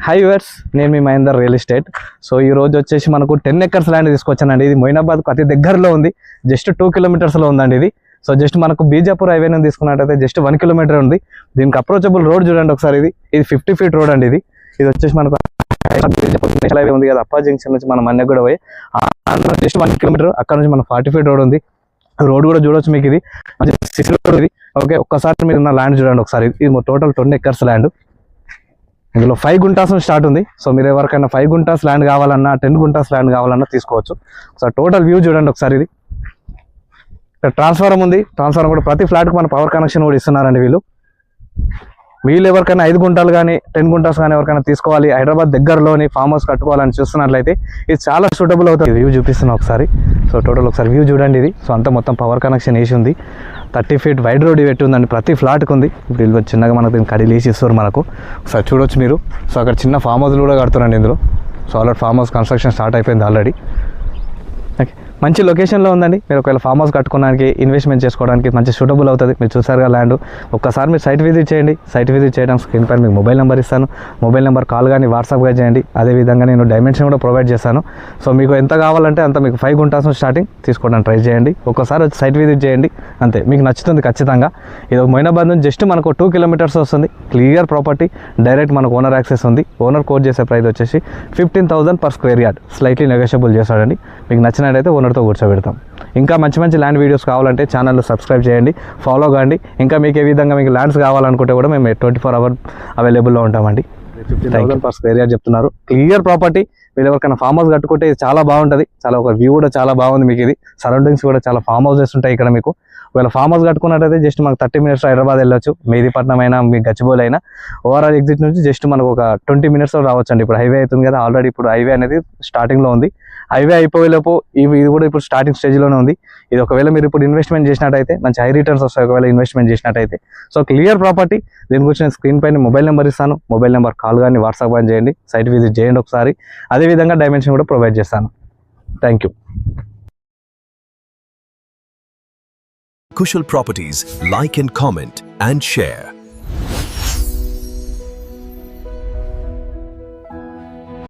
High viewers, నేను మీ Mahender real estate. So ఈ రోజు వచ్చేసి మనకు 10 ఎకర్స్ ల్యాండ్ తీసుకొచ్చానండి. ఇది మొయినాబాద్కు అతి దగ్గరలో ఉంది, జస్ట్ 2 కిలోమీటర్స్లో ఉందండి ఇది. సో జస్ట్ మనకు బీజాపూర్ హైవే నుంచి తీసుకున్నట్టయితే జస్ట్ 1 కిలోమీటర్ ఉంది. దీనికి అప్రోచబుల్ రోడ్ చూడండి ఒకసారి. ఇది 50 ఫీట్ రోడ్ అండి. ఇది వచ్చేసి మనకు నేషనల్ హైవే ఉంది కదా, అప్పా జంక్షన్ నుంచి మనం అన్నీ కూడా పోయి జస్ట్ 1 కిలోమీటర్, అక్కడ నుంచి మన 40 ఫీట్ రోడ్ ఉంది. రోడ్ కూడా చూడవచ్చు మీకు. ఇది మంచి సిసి రోడ్ ఇది. ఓకే, ఒక్కసారి మీరు ఉన్న ల్యాండ్ చూడండి ఒకసారి. ఇది టోటల్ 20 ఎకర్స్ ల్యాండ్. ఇందులో 5 గుంటాస్ స్టార్ట్ ఉంది. సో మీరు ఎవరికైనా 5 గుంటాస్ ల్యాండ్ కావాలన్నా, 10 గుంటాస్ ల్యాండ్ కావాలన్నా తీసుకోవచ్చు. ఒకసారి టోటల్ వ్యూ చూడండి ఒకసారి. ఇది ఇక్కడ ట్రాన్స్ఫార్మర్ ఉంది. ట్రాన్స్ఫార్మర్ కూడా ప్రతి ఫ్లాట్కి మన పవర్ కనెక్షన్ కూడా ఇస్తున్నారండి వీళ్ళు. ఎవరికైనా 5 గుంటాలు కానీ 10 గుంటాస్ కానీ ఎవరికైనా తీసుకోవాలి, హైదరాబాద్ దగ్గరలోని ఫామ్ హౌస్ కట్టుకోవాలని చూస్తున్నట్లయితే ఇది చాలా సూటబుల్ అవుతుంది. వ్యూ చూపిస్తున్నా ఒకసారి. సో టోటల్ ఒకసారి వ్యూ చూడండి. ఇది సో అంతా మొత్తం పవర్ కనెక్షన్ వేసి ఉంది. 30 ఫీట్ వైడ్ రోడ్ పెట్టి ఉందండి, ప్రతి ఫ్లాట్కి ఉంది. ఇప్పుడు వీళ్ళు చిన్నగా మనకు దీన్ని కడిలు వేసి ఇస్తారు మనకు. ఒకసారి చూడొచ్చు మీరు. సో అక్కడ చిన్న ఫామ్ హౌస్లు కూడా కడుతున్నారండి ఇందులో. So already farm house construction start అయిపోయింది ఆల్రెడీ. ఓకే, మంచి లొకేషన్లో ఉందండి. మీరు ఒకవేళ ఫామ్ హౌస్ కట్టుకోవడానికి, ఇన్వెస్ట్మెంట్ చేసుకోవడానికి మంచి సూటబుల్ అవుతుంది. మీరు చూసారుగా ల్యాండ్. ఒక్కసారి మీరు సైట్ విజిట్ చేయండి. సైట్ విజిట్ చేయడానికి స్క్రీన్ పైన మీకు మొబైల్ నెంబర్ ఇస్తాను. మొబైల్ నెంబర్ కాల్ కానీ వాట్సాప్గా చేయండి. అదేవిధంగా నేను డైమెన్షన్ కూడా ప్రొవైడ్ చేస్తాను. సో మీకు ఎంత కావాలంటే అంత, మీకు 5 గుంటాస్ స్టార్టింగ్ తీసుకోవడానికి ట్రై చేయండి. ఒక్కసారి వచ్చి సైట్ విజిట్ చేయండి, అంతే మీకు నచ్చుతుంది ఖచ్చితంగా. ఇది మొయినాబాద్ నుంచి జస్ట్ మనకు 2 కిలోమీటర్స్ వస్తుంది. క్లియర్ ప్రాపర్టీ, డైరెక్ట్ మనకు ఓనర్ యాక్సెస్ ఉంది. ఓనర్ కోట్ చేసే ప్రైస్ వచ్చేసి 15,000 per square yard. Slightly negotiable చేస్తాడండి. మీకు నచ్చినట్టయితే ఓనర్తో కూర్చోబెడతాం. ఇంకా మంచి మంచి ల్యాండ్ వీడియోస్ కావాలంటే ఛానల్లో సబ్స్క్రైబ్ చేయండి, ఫాలో కాండి. ఇంకా మీకు ఏ విధంగా మీకు ల్యాండ్స్ కావాలనుకుంటే కూడా మేము 24 hours అవైలబుల్లో ఉంటామండి. 15,000 per square yard చెప్తున్నారు. Clear property. మీరు ఎవరికైనా ఫామ్ హౌస్ కట్టుకుంటే ఇది చాలా బాగుంటుంది. చాలా ఒక వ్యూ కూడా చాలా బాగుంది మీకు. ఇది సరౌండింగ్స్ కూడా చాలా ఫామ్ హౌసెస్ ఉంటాయి ఇక్కడ మీకు. ఒకవేళ ఫామ్ హౌస్ కట్టుకున్నట్టయితే జస్ట్ మనకు 30 minutes హైదరాబాద్ వెళ్ళొచ్చు. మెహదీపట్నం అయినా, మీ గచ్చిబౌలి అయినా. ఓవరాల్ ఎగ్జిట్ నుంచి జస్ట్ మనకు ఒక 20 minutes రావచ్చు అండి. ఇప్పుడు హైవే అవుతుంది కదా, ఆల్రెడీ ఇప్పుడు హైవే అనేది స్టార్టింగ్లో ఉంది. హైవే అయిపోయేలోపు ఇది కూడా ఇప్పుడు స్టార్టింగ్ స్టేజ్లోనే ఉంది. ఇది ఒకవేళ మీరు ఇప్పుడు ఇన్వెస్ట్మెంట్ చేసినట్టయితే మంచి హై రిటర్న్స్ వస్తాయి ఒకవేళ ఇన్వెస్ట్మెంట్ చేసినట్టయితే. So clear property. దీని గురించి నేను స్క్రీన్ పైన మొబైల్ నెంబర్ ఇస్తాను. మొబైల్ నెంబర్ కాల్ కానీ వాట్సాప్ కానీ చేయండి. సైట్ విజిట్ చేయండి ఒకసారి. అదేవిధంగా డైమెన్షన్ కూడా ప్రొవైడ్ చేస్తాను. Thank you. Kushal Properties, like and comment and share.